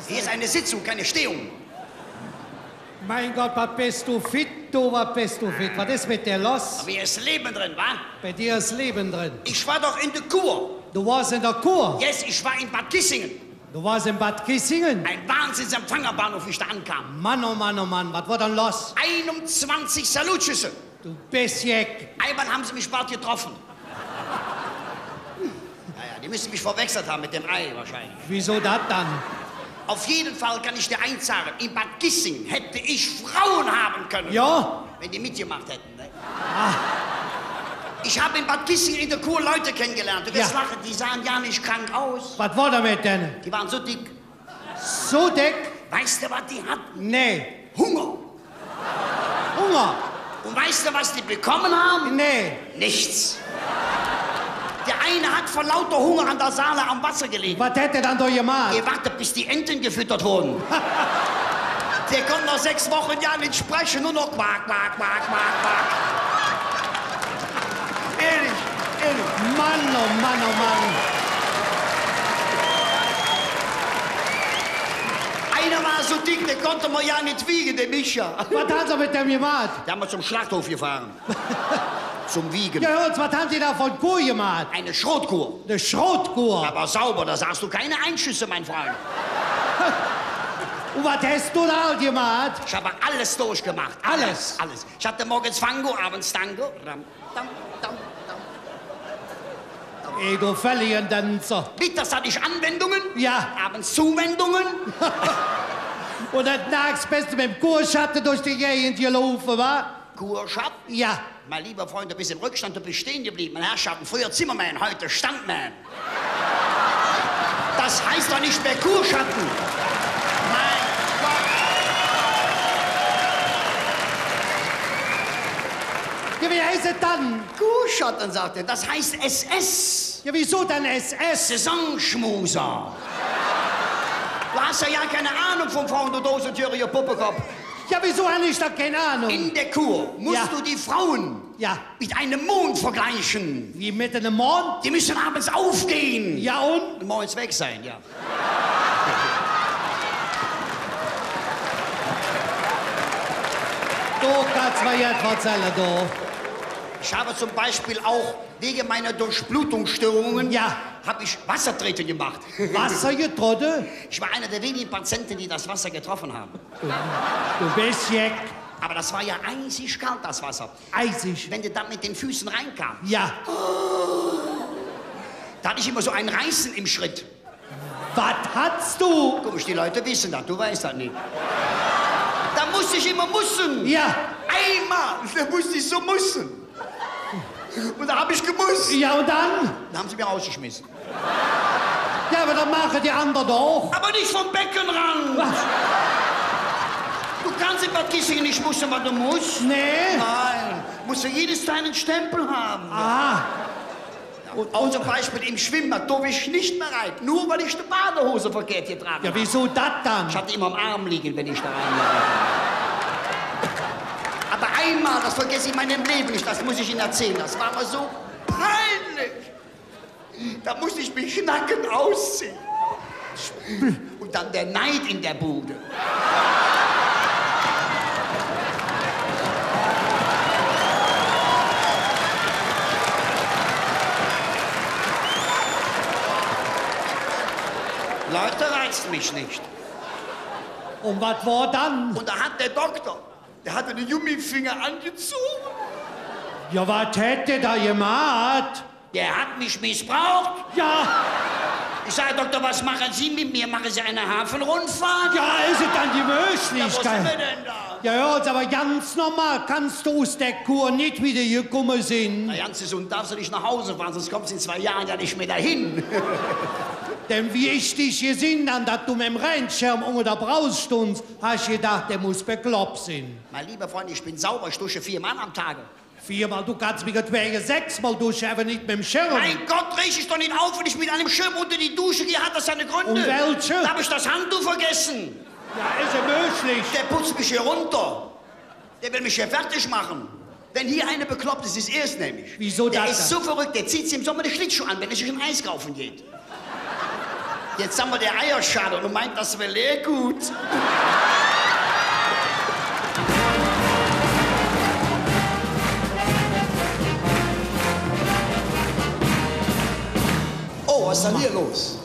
Hier ist eine Sitzung, keine Stehung. Mein Gott, was bist du fit, du, was bist du fit? Was ist mit dir los? Aber hier ist Leben drin, wa? Bei dir ist Leben drin. Ich war doch in der Kur. Du warst in der Kur. Yes, ich war in Bad Kissingen. Du warst in Bad Kissingen. Ein Wahnsinnsempfangerbahnhof, wie ich da ankam. Mann, oh Mann, oh Mann, was war denn los? 21 Salutschüsse. Du Besjeck. Einmal haben sie mich bald getroffen. Naja, die müssen mich verwechselt haben mit dem Ei wahrscheinlich. Wieso das dann? Auf jeden Fall kann ich dir eins sagen, in Bad Kissingen hätte ich Frauen haben können. Ja? Wenn die mitgemacht hätten, ne? Ah. Ich habe in Bad Kissingen in der Kur Leute kennengelernt. Du wirst lachen, die sahen ja nicht krank aus. Was war damit denn? Die waren so dick. So dick? Weißt du, was die hatten? Nee. Hunger. Hunger? Und weißt du, was die bekommen haben? Nee. Nichts. Der eine hat vor lauter Hunger an der Saale am Wasser gelegen. Was hätte dann doch gemacht? Gewartet, bis die Enten gefüttert wurden. Der konnte noch 6 Wochen ja nicht sprechen, nur noch quack, quack, quack, quack, quack. Ehrlich, ehrlich. Mann, oh Mann, oh Mann. Einer war so dick, der konnte man ja nicht wiegen, der Micha. Was hat er mit dem gemacht? Der haben wir zum Schlachthof gefahren. Zum Wiegen. Ja, und was haben Sie da von Kur gemacht? Eine Schrotkur. Eine Schrotkur. Aber sauber, da sagst du keine Einschüsse, mein Freund. Und was hast du da gemacht? Ich habe alles durchgemacht. Alles? Alles. Ich hatte morgens Fango, abends Tango. Ram, dam, dam, dam. Ey, du Tänzer. Mittags hatte ich Anwendungen. Ja. Abends Zuwendungen. Und dann nachts bist du mit dem Kurschatten durch die Gegend gelaufen, wa? Kurschatten? Ja. Mein lieber Freund, du bist im Rückstand, du bist stehen geblieben. Mein Herrschaften, früher Zimmermann, heute Standmann. Das heißt doch nicht mehr Kurschatten. Mein Gott. Ja, wie heißt es dann? Kurschatten, sagt er. Das heißt SS. Ja, wieso dann SS? Saisonschmuser. Du hast ja keine Ahnung vom Frauen, du dosentöriger Puppekopf. Ja, wieso habe ich da keine Ahnung? In der Kur musst du die Frauen mit einem Mond vergleichen. Wie mit einem Mond? Die müssen abends aufgehen. Ja, und? Morgens weg sein, ja. Du kannst mir jetzt erzählen, du. Ich habe zum Beispiel auch wegen meiner Durchblutungsstörungen habe ich Wassertreten gemacht. Wasser getroffen? Ich war einer der wenigen Patienten, die das Wasser getroffen haben. Du bist jeck. Aber das war ja eisig kalt, das Wasser. Eisig? Wenn du dann mit den Füßen reinkamst. Ja. Da hatte ich immer so ein Reißen im Schritt. Was hast du? Komisch, die Leute wissen das, du weißt das nicht. Da musste ich immer mussen. Ja. Einmal, da musste ich so mussen. Und da habe ich gemusst. Ja, und dann? Dann haben sie mich rausgeschmissen. Ja, aber dann machen die anderen doch. Aber nicht vom Beckenrand. Was? Du kannst in Bad Kissingen nicht mussen, was du musst. Nee. Nein. Musst du jedes deinen Stempel haben. Ah. Und auch zum Beispiel im Schwimmbad durfte ich nicht mehr rein. Nur weil ich die Badehose verkehrt getragen habe. Ja, wieso das dann? Ich hatte immer am Arm liegen, wenn ich da rein. Aber einmal, das vergesse ich in meinem Leben nicht, das muss ich Ihnen erzählen, das war mir so peinlich. Da musste ich mich nackend ausziehen. Und dann der Neid in der Bude. Leute, reizt mich nicht. Und was war dann? Und da hat der Doktor, der hatte den Gummifinger angezogen. Ja, was hätte da gemacht? Der hat mich missbraucht. Ja. Ich sage, Doktor, was machen Sie mit mir? Machen Sie eine Hafenrundfahrt? Ja, ist es dann die Ja, wo sind Möglichkeit? wir denn da? Ja, hör's, aber ganz normal kannst du aus der Kur nicht wieder gekommen sein. Na, ganz gesund darfst du nicht nach Hause fahren, sonst kommst du in 2 Jahren ja nicht mehr dahin. Denn wie ich dich gesehen habe, dass du mit dem Rennschirm unter der Braus stundst, hast du gedacht, der muss bekloppt sein. Mein lieber Freund, ich bin sauber, ich dusche 4 Mal am Tage. 4-mal, du kannst mich wegen 6-mal duschen, aber nicht mit dem Schirm. Mein Gott, dreh ich doch nicht auf, wenn ich mit einem Schirm unter die Dusche gehe, hat das seine Gründe. Und welche? Da habe ich das Handtuch vergessen. Ja, ist ja möglich. Der putzt mich hier runter. Der will mich hier fertig machen. Wenn hier einer bekloppt ist, ist er es nämlich. Wieso der das ist dann? so verrückt, der zieht sich im Sommer die Schlittschuhe an, wenn er sich ein Eis kaufen geht. Jetzt haben wir der Eierschale und du meint, das wäre Leergut. Oh, was ist denn hier los?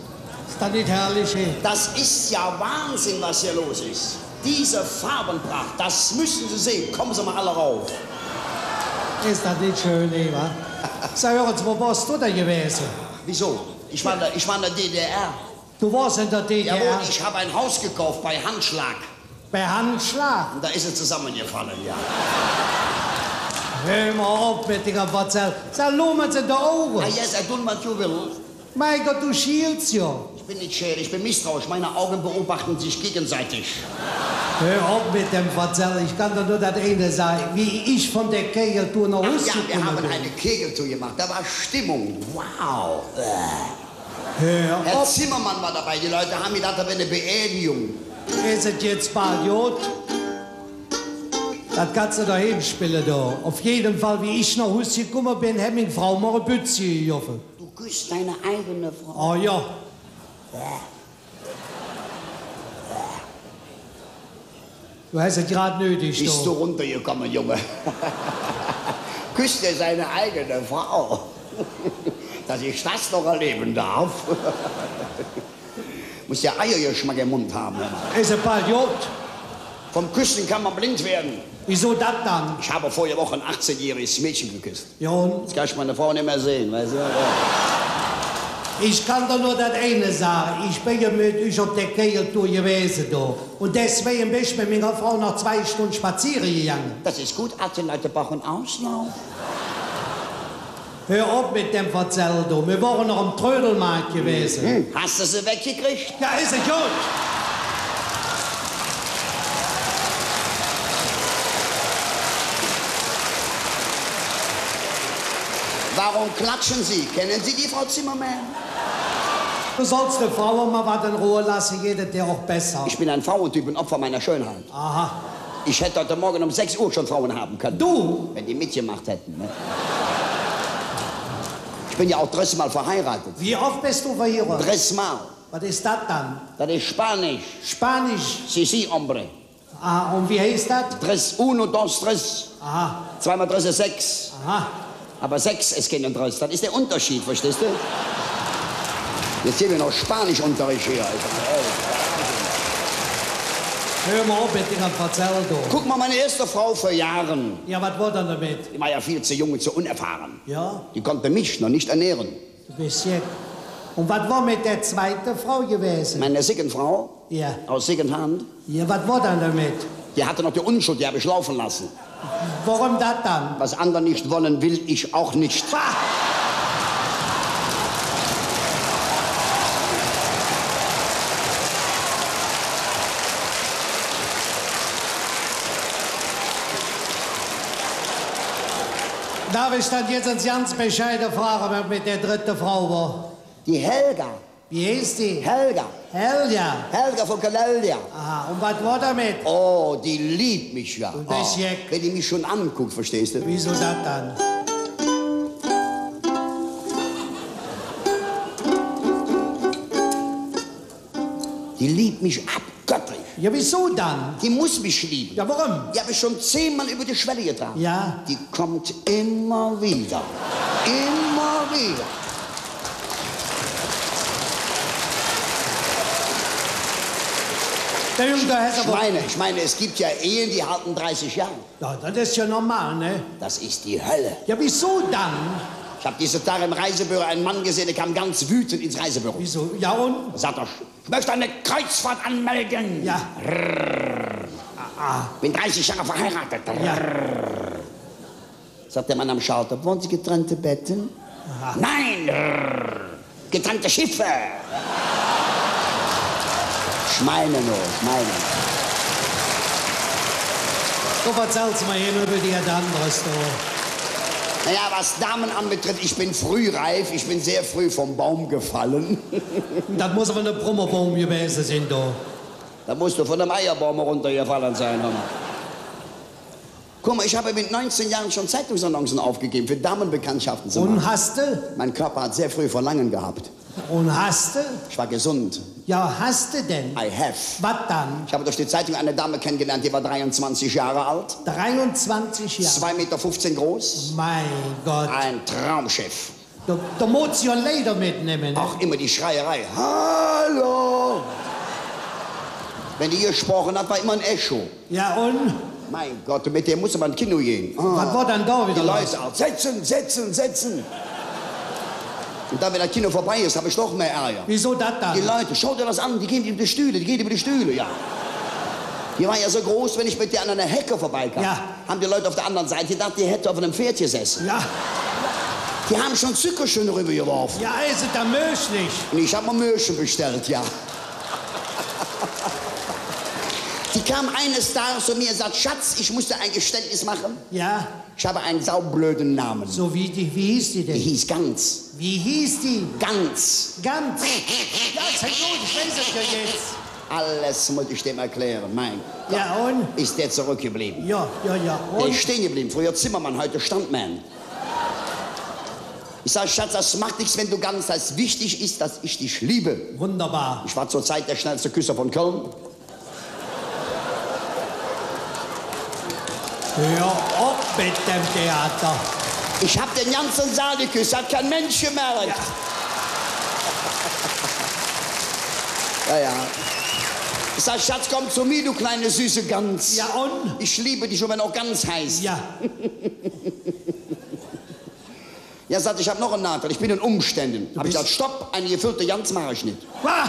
Ist das nicht herrlich, ey? Das ist ja Wahnsinn, was hier los ist. Diese Farbenpracht, das müssen Sie sehen. Kommen Sie mal alle rauf. Ist das nicht schön, ey, wa? Sag, Joritz, wo warst du denn gewesen? Wieso? Ich war in der DDR. Du warst in der DDR? Jawohl, ich habe ein Haus gekauft bei Handschlag. Bei Handschlag? Und da ist es zusammengefallen, ja. Hör mal auf mit dem Verzell. Sag, lumen Sie in die Augen. Ah, yes, I don't want you will. Mein Gott, du schielst ja. Ich bin nicht schädlich, ich bin misstrauisch. Meine Augen beobachten sich gegenseitig. Hör auf mit dem Verzell. Ich kann doch nur das eine sagen. Wie ich von der Kegeltour nach Hause Ja, wir gekommen haben bin. eine Kegeltour gemacht. Da war Stimmung. Wow. Hör Herr auf. Zimmermann war dabei. Die Leute haben gedacht, da wäre eine Beerdigung. Ist es jetzt bald gut? Das kannst du daheim spielen, da. Auf jeden Fall, wie ich nach Hause gekommen bin, hat meine Frau mal ein Bützchen geholfen. Du küsst deine eigene Frau. Oh ja. Du hast es gerade nötig, Bist du runtergekommen, Junge? Küsst er seine eigene Frau? Dass ich das noch erleben darf? Muss ja Eiergeschmack im Mund haben. Ist es bald gut? Vom Küssen kann man blind werden. Wieso das dann? Ich habe vorige Woche ein 18-jähriges Mädchen geküsst. Ja, und? Jetzt kann ich meine Frau nicht mehr sehen, weißt du? Ich kann doch nur das eine sagen. Ich bin ja mit euch auf der Kegeltour gewesen, da. Und deswegen bin ich mit meiner Frau noch 2 Stunden spazieren gegangen. Das ist gut, alte Leute brauchen Auslauf. Hör auf mit dem Verzell, da. Wir waren noch am Trödelmarkt gewesen. Hast du sie weggekriegt? Ja, ist es gut. Warum klatschen Sie? Kennen Sie die Frau Zimmermann? Du sollst eine Frau mal was in Ruhe lassen, geht dir auch besser. Ich bin ein Frauentyp, ein Opfer meiner Schönheit. Aha. Ich hätte heute Morgen um 6 Uhr schon Frauen haben können. Du? Wenn die mitgemacht hätten. Ne? Ich bin ja auch 3 Mal verheiratet. Wie oft bist du verheiratet? 3 Mal. Was ist das dann? Das ist Spanisch. Spanisch. Sí, sí, hombre. Ah, und wie heißt das? 3, 1, 2, 3. Aha. 2 mal 3 ist 6. Aha. Aber 6 ist kein 3. Das ist der Unterschied, verstehst du? Jetzt geben wir noch Spanischunterricht hier, Alter. Hör mal auf mit dem Verzell, du. Guck mal, meine erste Frau vor Jahren. Ja, was war denn damit? Die war ja viel zu jung und zu unerfahren. Ja, Die konnte mich noch nicht ernähren. du bist jetzt. Und was war mit der zweiten Frau gewesen? Meine Sickenfrau Ja. aus Sickenhand, Ja, was war denn damit? die hatte noch die Unschuld, die habe ich laufen lassen. Warum das dann? Was andere nicht wollen, will ich auch nicht. Darf ich dann jetzt ins ganz bescheiden fragen, wer mit der dritten Frau war? Die Helga. Wie hieß die? Helga. Helga. Helga von Kaleldia. Aha, und was war damit? Oh, die liebt mich ja. Und das Oh, Jack. wenn die mich schon anguckt, verstehst du? Wieso das dann? Die liebt mich abgöttlich. Ja, wieso dann? Die muss mich lieben. Ja, warum? Die habe ich schon 10-mal über die Schwelle getragen. Ja. Die kommt immer wieder. Immer wieder. Der Junge, der hat aber... Ich meine, es gibt ja Ehen, die halten 30 Jahre. Ja, das ist ja normal, ne? Das ist die Hölle. Ja, wieso dann? Ich habe diese Tage im Reisebüro einen Mann gesehen, der kam ganz wütend ins Reisebüro. Wieso? Ja, und? Er sagt er, ich möchte eine Kreuzfahrt anmelden. Ja. Bin 30 Jahre verheiratet. Ja. Sagt der Mann am Schalter, wollen Sie getrennte Betten? Aha. Nein, getrennte Schiffe. Schmeine nur, Schmeine. Du erzählst mal hin über die anderes, du. Naja, was Damen anbetrifft, ich bin frühreif, ich bin sehr früh vom Baum gefallen. Das muss aber eine Promobaum gewesen sein, du. Da musst du von dem Eierbaum runtergefallen sein. Mann. Guck mal, ich habe mit 19 Jahren schon Zeitungsannoncen aufgegeben für Damenbekanntschaften. Und hast du? Mein Körper hat sehr früh Verlangen gehabt. Und hast du? Ich war gesund. Ja, hast du denn? I have. Was dann? Ich habe durch die Zeitung eine Dame kennengelernt, die war 23 Jahre alt. 23 Jahre. 2,15 Meter groß. Mein Gott. Ein Traumchef. Da muss ja leider mitnehmen. Ne? Auch immer die Schreierei. Hallo! Wenn die gesprochen hat, war immer ein Echo. Ja, und? Mein Gott, mit dem musste man ins Kino gehen. Was war dann da wieder? Die Leute auch. Setzen, setzen, setzen. Und dann, wenn das Kino vorbei ist, habe ich noch mehr Ärger. Wieso das dann? Die Leute, schau dir das an, die gehen über die Stühle, ja. Die war ja so groß, wenn ich mit der an einer Hecke vorbeikam, ja. Haben die Leute auf der anderen Seite gedacht, die hätte auf einem Pferd gesessen. Ja. Die haben schon Zuckerschön rübergeworfen. Ja, ist es da möglich? Und ich habe mal Möhrchen bestellt, ja. Die kam eines Tages zu mir und sagt, Schatz, ich musste ein Geständnis machen. Ja. Ich habe einen saublöden Namen. So wie hieß die denn? Die hieß Ganz. Wie hieß die? Ganz. Ganz. Ja, ist ja gut, ich weiß es ja jetzt. Alles muss ich dem erklären, mein Gott. Ja, und? Ist der zurückgeblieben. Ja. Der ist stehen geblieben. Früher Zimmermann, heute Standman. Ich sage, Schatz, das macht nichts, wenn du ganz heißt. Wichtig ist, dass ich dich liebe. Wunderbar. Ich war zur Zeit der schnellste Küsser von Köln. Hör auf mit dem Theater. Ich hab den ganzen Saal geküsst, hat kein Mensch gemerkt. Ja. Ich sag, Schatz, komm zu mir, du kleine süße Gans. Ja, und? Ich liebe dich, schon wenn auch ganz heißt. Ja. Ja, sagt, ich habe noch einen Nachteil, ich bin in Umständen. Hab ich gesagt, stopp, eine gefüllte Gans mache ich nicht. Ah.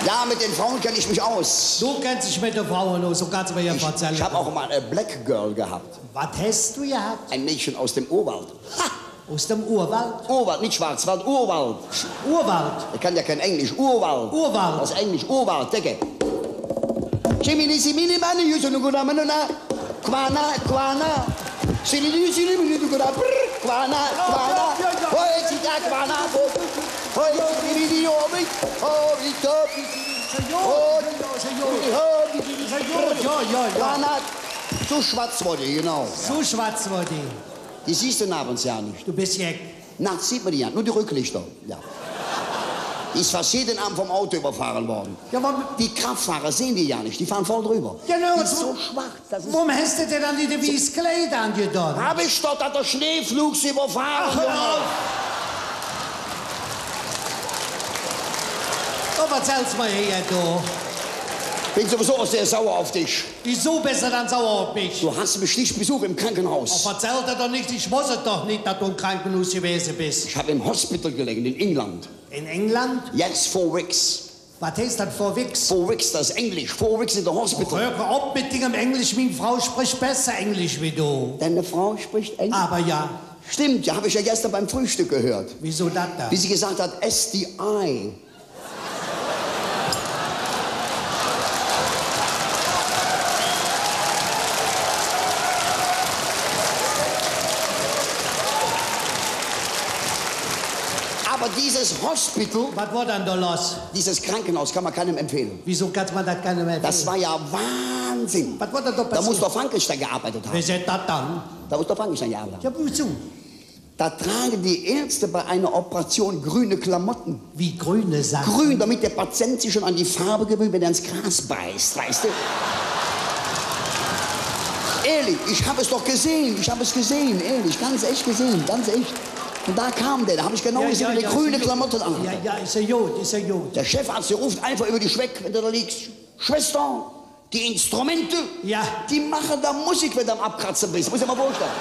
Ja, mit den Frauen kenne ich mich aus. Du kennst dich mit der Frauen aus, so kannst du mir ja erzählen. Ich habe auch mal eine Black Girl gehabt. Was hast du gehabt? Ein Mädchen aus dem Urwald. Ha! Aus dem Urwald? Urwald, nicht Schwarzwald, Urwald. Urwald? Er kann ja kein Englisch. Urwald. Urwald. Das ist Englisch. Urwald, Decke. Chimini, simini, mani, yusunugura, manuna. Kwana, kwana. Sinini, sinini, dugura, brr. Kwana, kwana. Hoi, zita, kwana. Hoi, sinini, obi. Obi, tobi. Ja. Kwana. So schwarz wurde, genau. So schwarz wurde die. Die siehst du nachts ja nicht. Du bist jeck. Nachts sieht man die ja, nur die Rücklichter. Ja. Die ist fast jeden Abend vom Auto überfahren worden. Ja, aber Die Kraftfahrer sehen die ja nicht, die fahren voll drüber. Ja, die ist so schwach. Das ist warum hast du dir dann nicht wie Kleid angetan? hab ich doch, dass der Schneeflugs überfahren. Ach, hör auf. Oh, was erzählst du mir hier, du? Bin sowieso auch sehr sauer auf dich. Wieso bist du dann sauer auf mich? Du hast mich nicht besucht im Krankenhaus. Oh, erzähl dir doch nicht, ich wusste doch nicht, dass du im Krankenhaus gewesen bist. Ich habe im Hospital gelegen, in England. In England? Yes, 4 weeks. Was heißt das vor Wix? 4 weeks, das ist Englisch. 4 weeks in the hospital. Hör auf mit Dingem Englisch, meine Frau spricht besser Englisch wie du. Deine Frau spricht Englisch? Aber ja, Stimmt, ja, habe ich ja gestern beim Frühstück gehört. wieso das da? Wie sie gesagt hat, SDI. Aber dieses Hospital, Was war dann da los? dieses Krankenhaus kann man keinem empfehlen. Wieso kann man das keinem mehr Das war ja Wahnsinn. Was war da Da muss passiert? doch Frankenstein gearbeitet haben. Wie ist das dann? Da muss doch Frankenstein gearbeitet haben. Ja, wozu? Da tragen die Ärzte bei einer Operation grüne Klamotten. Wie grüne Sachen. Grün, damit der Patient sich schon an die Farbe gewöhnt, wenn er ins Gras beißt, weißt du? Ehrlich, ich habe es doch gesehen, ehrlich, ganz echt gesehen, ganz echt. Und da kam der, da habe ich genau gesehen, wie der grüne Klamotten an. Ja, ist ja gut, ist ja gut. Der Chefarzt, der ruft einfach über die Schweck, wenn du da liegst. Schwester, die Instrumente, Ja. die machen da Musik, wenn du am Abkratzen bist. Muss ich mal vorstellen.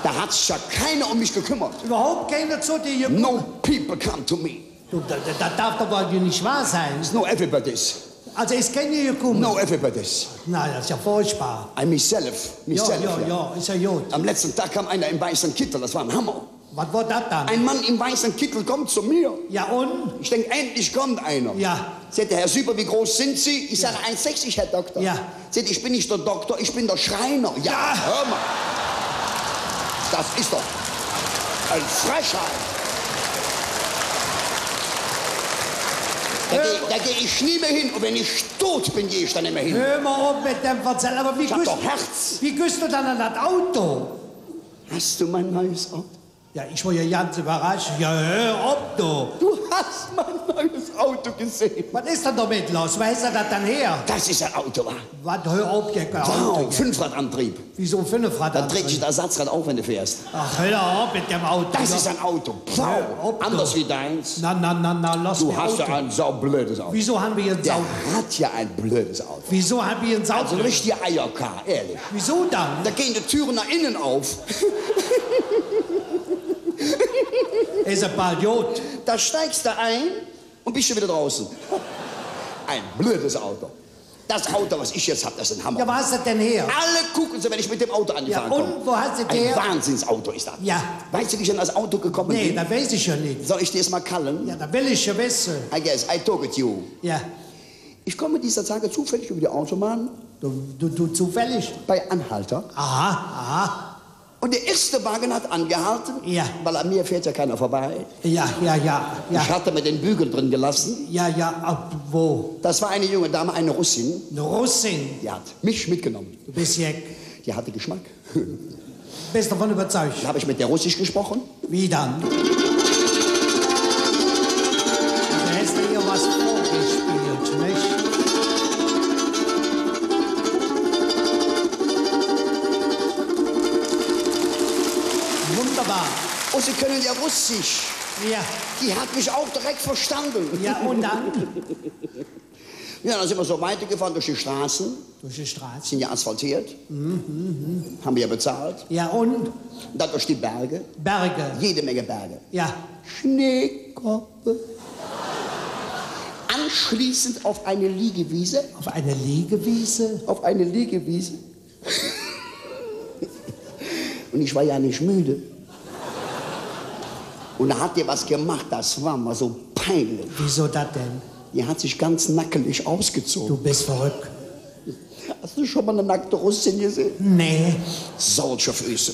Da hat sich ja keiner um mich gekümmert. Überhaupt keiner zu dir gekommen. No people come to me. Du, das darf doch wohl nicht wahr sein. No everybody's. Also ist keiner gekommen. No everybody's. Nein, das ist ja furchtbar. I myself. Ja, ist ja gut. Am letzten Tag kam einer im weißen Kittel, das war ein Hammer. Was war das dann? Ein Mann im weißen Kittel kommt zu mir. Ja, und? Ich denke, endlich kommt einer. Ja. Sagt der Herr Süper, wie groß sind Sie? Ich sage 1,60, Herr Doktor. Ja. Sagt, ich bin nicht der Doktor, ich bin der Schreiner. Ja, hör mal. Das ist doch ein Frechheit. Da geh ich nie mehr hin. Und wenn ich tot bin, gehe ich dann nicht mehr hin. Hör mal auf mit dem Verzell. Aber Ich hab doch Herz. wie gehst du dann an das Auto? Hast du mein neues Auto? Ja, ich war ja ganz überrascht. Ja, hör auf, du. Du hast mein neues Auto gesehen. Was ist denn damit los? Wer ist denn das dann her? Das ist ein Auto, wa? Was, hör auf, ihr Auto. Wow, Fünfradantrieb. Wieso Fünfrad? Dann trägt sich das Ersatzrad auf, wenn du fährst. Ach, hör auf mit dem Auto. Das ist ein Auto. Hör Wow. auf, du. Anders wie deins. Na, lass Du mir hast Auto. ja ein saublödes Auto. Wieso haben wir ein Der Auto? hat ja ein blödes Auto. Wieso haben wir ein Auto? Also ein richtiger Eierkar, ehrlich. Wieso dann? Da gehen die Türen nach innen auf. Ist ein Baldiot. Da steigst du ein und bist schon wieder draußen. Ein blödes Auto. Das Auto, was ich jetzt habe, das ist ein Hammer. Ja, wo hast du das denn her? Alle gucken so, wenn ich mit dem Auto Ja, angefahren komme. und wo hast du das Ein her? Wahnsinnsauto ist das. Ja. Weißt du, wie ich an das Auto gekommen Nee, bin? das weiß ich ja nicht. Soll ich dir das mal kallen? Ja, da will ich ja wissen. I guess, I talk it you. Ja, Ich komme dieser Tage zufällig über die Autobahn du zufällig. bei Anhalter. Aha. Und der erste Wagen hat angehalten, Ja. weil an mir fährt ja keiner vorbei. Ja. Ich hatte mir den Bügel drin gelassen. Ja, wo? Das war eine junge Dame, eine Russin. Eine Russin. Die hat mich mitgenommen. Du bist ja, Die hatte Geschmack. bist davon überzeugt. Dann habe ich mit der Russisch gesprochen. Wie dann? Du hast dir ja was vorgespielt, nicht? Wunderbar. Und sie können ja Russisch. Ja, Die hat mich auch direkt verstanden. ja, und dann? Ja, dann sind wir so weitergefahren durch die Straßen. Durch die Straße. Sind ja asphaltiert. Haben wir ja bezahlt. Ja, und? Und dann durch die Berge. Berge. Jede Menge Berge. Ja. Schneekoppe. Anschließend auf eine Liegewiese. Auf eine Liegewiese. Auf eine Liegewiese. Und ich war ja nicht müde. Und da hat die was gemacht, das war mal so peinlich. Wieso das denn? Die hat sich ganz nackelig Du ausgezogen. bist verrückt. Hast du schon mal eine nackte Russin gesehen? Nee. Solche Füße.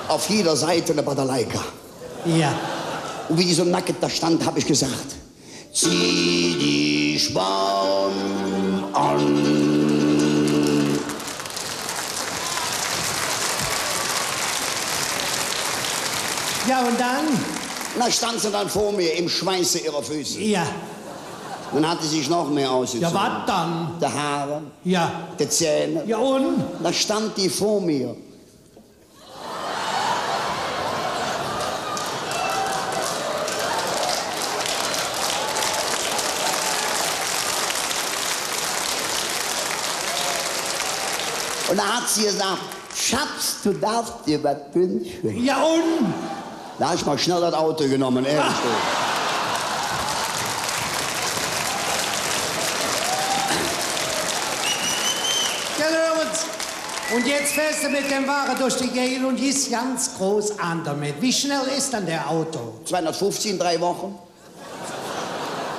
Auf jeder Seite eine Badalaika. Ja. Und wie die so nackt da stand, habe ich gesagt, zieh die Spann an. Ja, und dann? Da stand sie dann vor mir im Schweiße ihrer Füße. Ja. Dann hat sie sich noch mehr ausgezogen. Ja, was dann? Die Haare, Ja. die Zähne. Ja, und? Da stand die vor mir. Und da hat sie gesagt, Schatz, du darfst dir was wünschen. Ja, und? Da hab ich mal schnell das Auto genommen, ehrlich. Ja, hör uns. Und jetzt fährst du mit dem Wagen durch die Gegend und gehst ganz groß an damit. Wie schnell ist dann der Auto? 250 in 3 Wochen.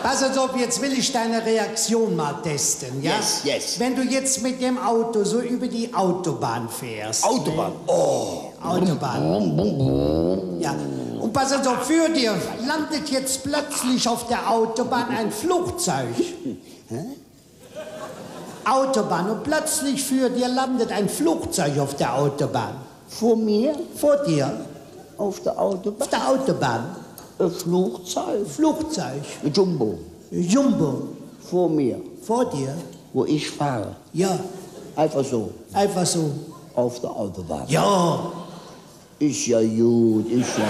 Pass auf, jetzt will ich deine Reaktion mal testen, ja? Yes, yes. Wenn du jetzt mit dem Auto so über die Autobahn fährst. Autobahn. Oh. Autobahn. Ja. Und pass auf, für dir landet jetzt plötzlich auf der Autobahn ein Flugzeug. Autobahn und plötzlich für dir landet ein Flugzeug auf der Autobahn. Vor mir Vor dir, auf der Autobahn auf der Autobahn. ein Flugzeug. Flugzeug. Jumbo. Jumbo. Vor mir, Vor dir. wo ich fahre. Ja, Einfach so. einfach so. Auf der Autobahn. Ja. Ist ja gut, ist ja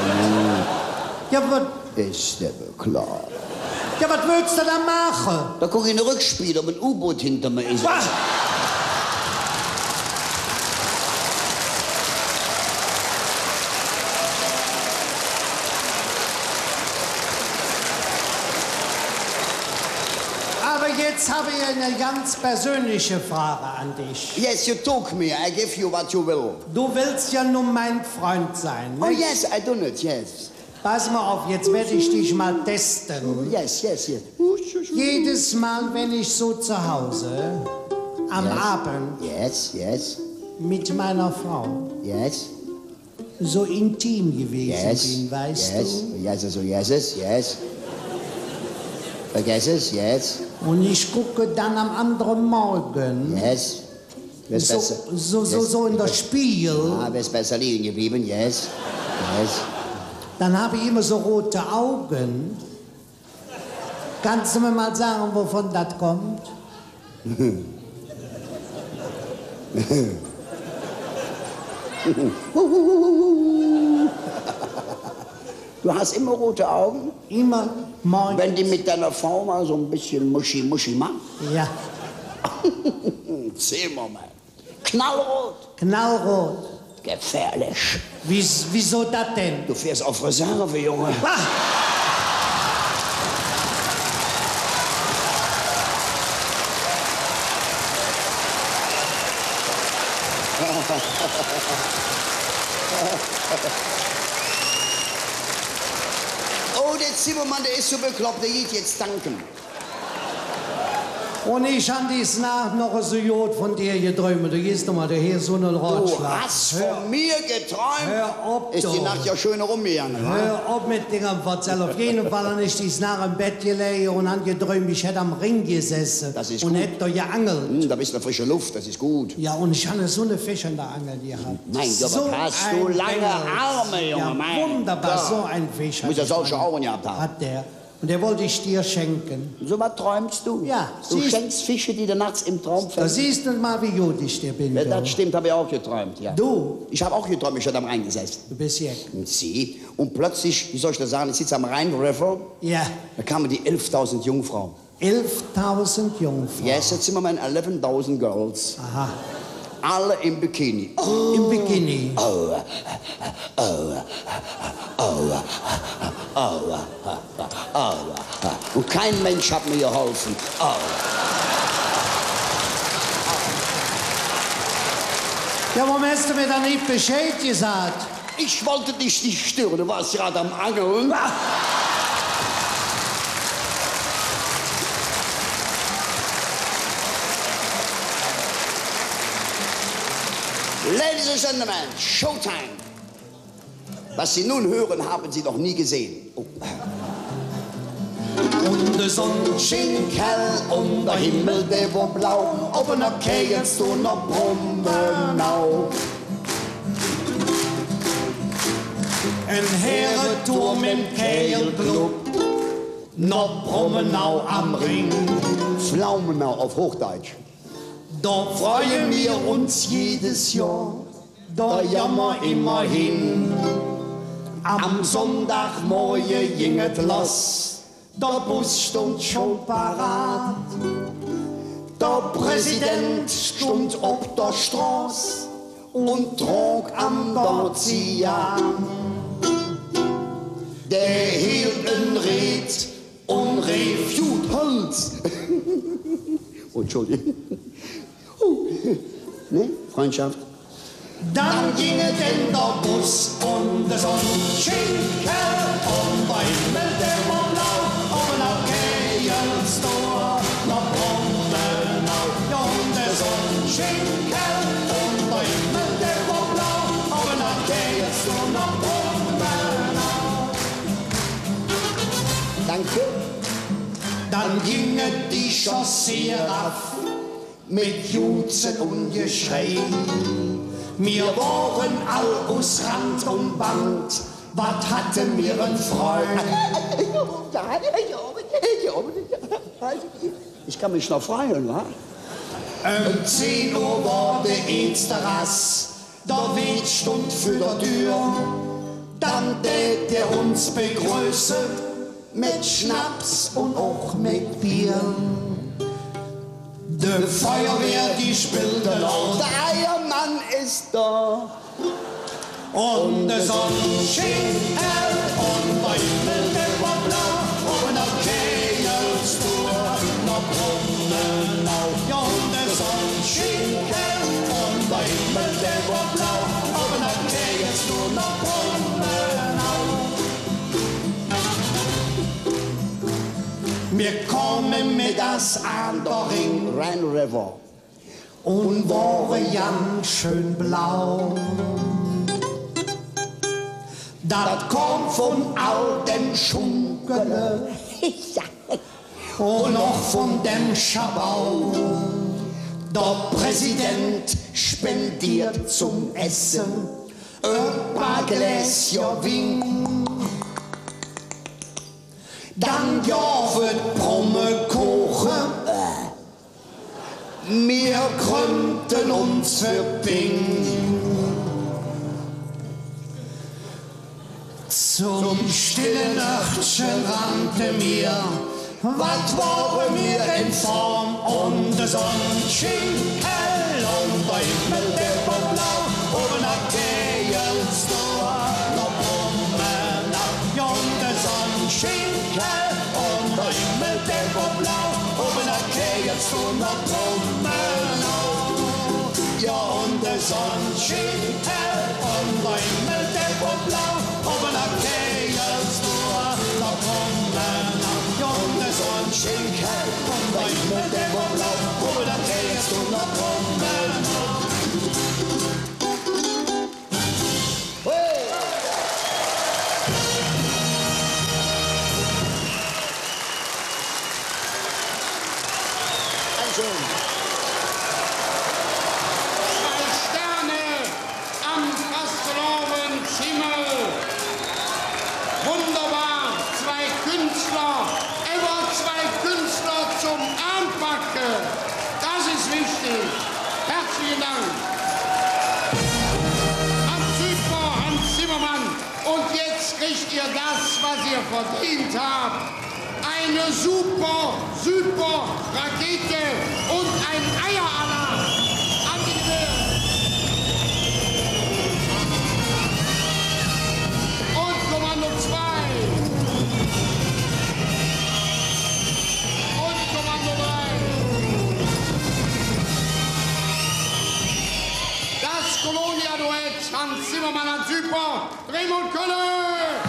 Ja, gut. Ist der klar. was willst du da machen? Da guck ich in den Rückspiel, ob ein U-Boot hinter mir ist. Was? Aber jetzt habe ich eine ganz persönliche Frage an dich. Yes, you took me. I give you what you will. Du willst ja nun mein Freund sein, Oh nicht? yes, I do it, yes. Pass mal auf, jetzt werde ich dich mal testen. Yes, yes, yes. Jedes Mal, wenn ich so zu Hause am Abend Yes, yes, mit meiner Frau yes, so intim gewesen yes, bin, weißt yes, du? yes, also yes, yes. Vergiss es, jetzt. Und ich gucke dann am anderen Morgen Yes. Wirst besser. so in das Spiegel. Ah, wirst besser liegen geblieben, yes. Yes. Dann habe ich immer so rote Augen. Kannst du mir mal sagen, wovon das kommt? Du hast immer rote Augen? Immer morgens. Wenn die mit deiner Frau mal so ein bisschen Muschi machen? Ja, Sehen wir mal. Knallrot. knallrot. Gefährlich. Wieso das denn? Du fährst auf Reserve, Junge. Oh, der Zimmermann, der ist so bekloppt, der geht jetzt tanken. Und ich habe dies Nacht noch so Jod von dir geträumt. Du gehst doch mal daher so einen Du Ratschlag. hast von mir geträumt. Hör auf, Ist die doch. Nacht ja schön rumgegangen. wa? Hör auf mit Dingern erzählen. Auf jeden Fall habe ich dies Nacht im Bett gelegen und habe geträumt, ich hätte am Ring gesessen. Das ist und gut. hätte da geangelt. Da bist du in frische Luft, das ist gut. Ja, und ich hatte so eine Fisch an der Angel gehabt. Mein Gott, so hast du ein lange Engel. Arme, Junge, Ja, mein wunderbar, Gott. so ein Fisch. Muss hat ja ich solche mal. Augen gehabt haben. Hat der. Und der wollte ich dir schenken. So was träumst du? Ja, Du siehst- schenkst Fische, die du nachts im Traum Da fängst. siehst du mal, wie gut ich dir bin. Ja, du. das stimmt, habe ich auch geträumt, ja. Du, Ich habe auch geträumt, ich hätte am Rhein gesessen. du bist Jack. Und sie, und plötzlich, wie soll ich das sagen, ich sitze am Rhein River, Ja, da kamen die 11.000 Jungfrauen. 11.000 Jungfrauen. Yes, jetzt sind wir mal 11.000 Girls. Aha, Alle im Bikini. im Bikini. Und kein Mensch hat mir geholfen. Ja, warum hast du mir dann nicht Bescheid gesagt? Ich wollte dich nicht stören, du warst gerade am Angeln. Ladies and Gentlemen, Showtime. Was Sie nun hören, haben Sie noch nie gesehen. Oh. Und der Sonne Schinkel und der Himmel, der war blau, auf einer Kägens du noch Brummenau. ein Herrenturm im Kegelclub, noch Promenau am Ring. Pflaumenau auf Hochdeutsch. Da freuen wir uns jedes Jahr, da jammer immerhin. Am Sonntagmorgen ginget los, der Bus stund schon parat. Der Präsident stund ob der Straße und trug am Nordzian. Der hielt ein Red und rief Gut, Holz. Oh, Entschuldigung. Ne? Freundschaft. Dann ginge denn der Bus und der Sonnenschinkel und der Himmel, der war blau, und nach Kejelstor, nach Brommenau. Ja, und der Sonnenschinkel und der Himmel, der war blau, und nach Kejelstor, nach Brommenau. Danke. Dann ginge die Chaussee raff, mit Jutzen und Geschrei. Wir waren all aus Rand und Band, wat hatte mir ein Freund. Ich kann mich noch freuen, wa? 10 Uhr war der erste Rass, der Weg stund für der Tür. Dann tät der uns begrüßen, mit Schnaps und auch mit Bier. Die Feuerwehr, die spielte laut. Der Eiermann ist da. Und der Sonnenschein hell und der Himmel, der war blau. Und nach Kejelstor, nach Brummenau. Ja, und der Sonnenschein hell und der Himmel, der war blau. Und nach Kejelstor, nach Brummenau. Wir kommen mit das an der Ring Rhein River. und waren ganz schön blau. Das kommt von all dem Schunkele und noch von dem Schabau. Der Präsident spendiert zum Essen ein paar Gläser Wein. Dann ja wird Brumme kochen, wir krümmten uns für Bing. Zum stillen Nachtchen rannte mir, wat waren wir in Form und der Sonnenschein hell und der Himmel der war blau, oben nach Geielstor, noch Brummen ab, ja und der Sonnenschein hell und der Himmel der war blau, oben nach Geielstor, noch Brummen ab, ja und der Sonnenschein hell und der Himmel der war blau, oben nach Geielstor, noch Brummen ab, ja und der Sonnenschein hell und der Himmel der war blau, oben nach Geielstor, noch Brummen ab. Zwei Sterne am Kastelowenschimmel. Wunderbar, zwei Künstler, immer zwei Künstler zum Anpacken. Das ist wichtig. Herzlichen Dank. Hans Südler, Hans Zimmermann. Und jetzt kriegt ihr das, was ihr verdient habt. Eine super, super Rakete und ein Eieralarm. An die Höhe. Und Kommando 2. Und Kommando 3. Das Kolonia-Duett, Hans Zimmermann, Hans Süper, Raimund Kölle.